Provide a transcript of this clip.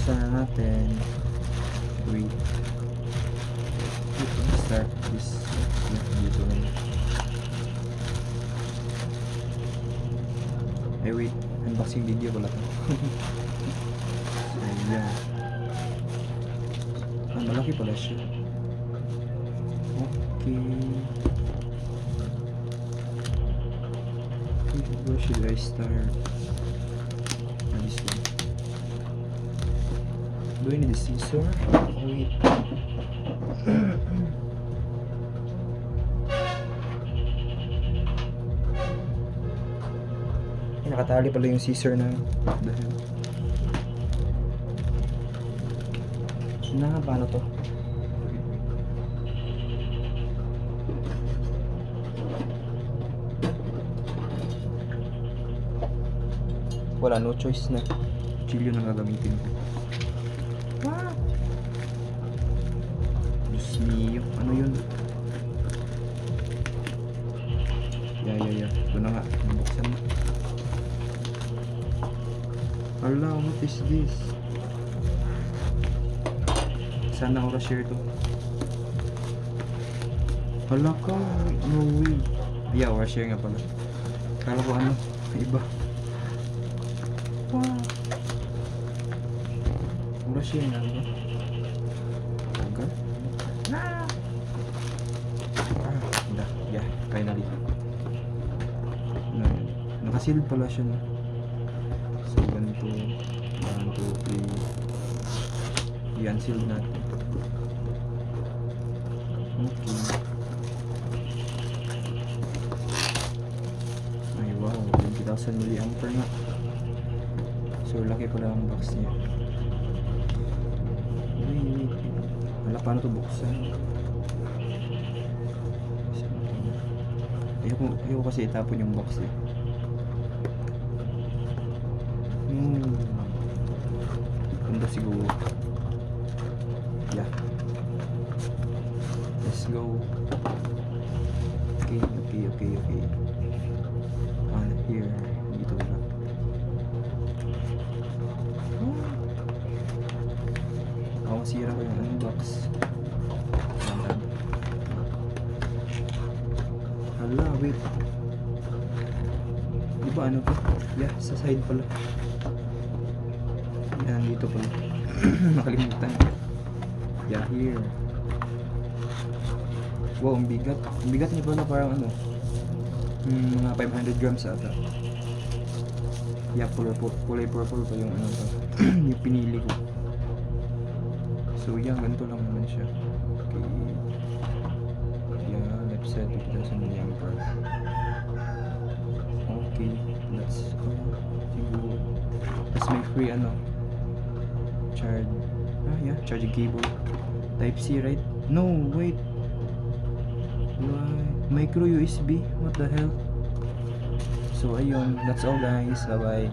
buksan na natin. Wait. Start this. Dito lang. Ay wait, unboxing video pala to. So yeah. Malaki pala siya. Okay. Where should I start? This one. Do I need a scissor? Oh wait. Nakatali pala yung scissor na dahil paano to? Wala, no choice na. Chilyo na gagamitin ko. Wow! Diyos mio, ano yun? Yeah. Ito na nga, nabuksan na. Hala, what is this? Sana ako share to. Hala ka, no way. Yeah, or share nga pala. Kala ko ano, iba. Wow. Ura share nga ba? Agad? Yeah, finally. Nakasealed pala siya na. So, ganito, i-unseal natin. Okay. Ay, wow, 20,000 mAh nga. So, laki pala ang box niya. Wait. Wala, paano ito buksan? Ayoko kasi itapon yung box eh. Ganda siguro. Yeah. Let's go. Okay. On here. Dito na. Masira ko yung unbox. Hala, wait. Di ba ano to? Yeah, sa side pala. Yan, dito pala. Nakalimutan. Yeah, here. Wow, ang bigat. Ang bigat niya pala parang ano. Mga 500 grams ata. Yeah, kulay purple pa yung ano to. Yung pinili ko. So yeah, ganito lang naman siya. Okay. Yeah, left side 2000 mAh. Okay, let's go. Siguro. Tapos may free ano. Charging cable. Type C, right? No, wait. Why? Micro USB? What the hell? So ayun, that's all guys. Bye bye.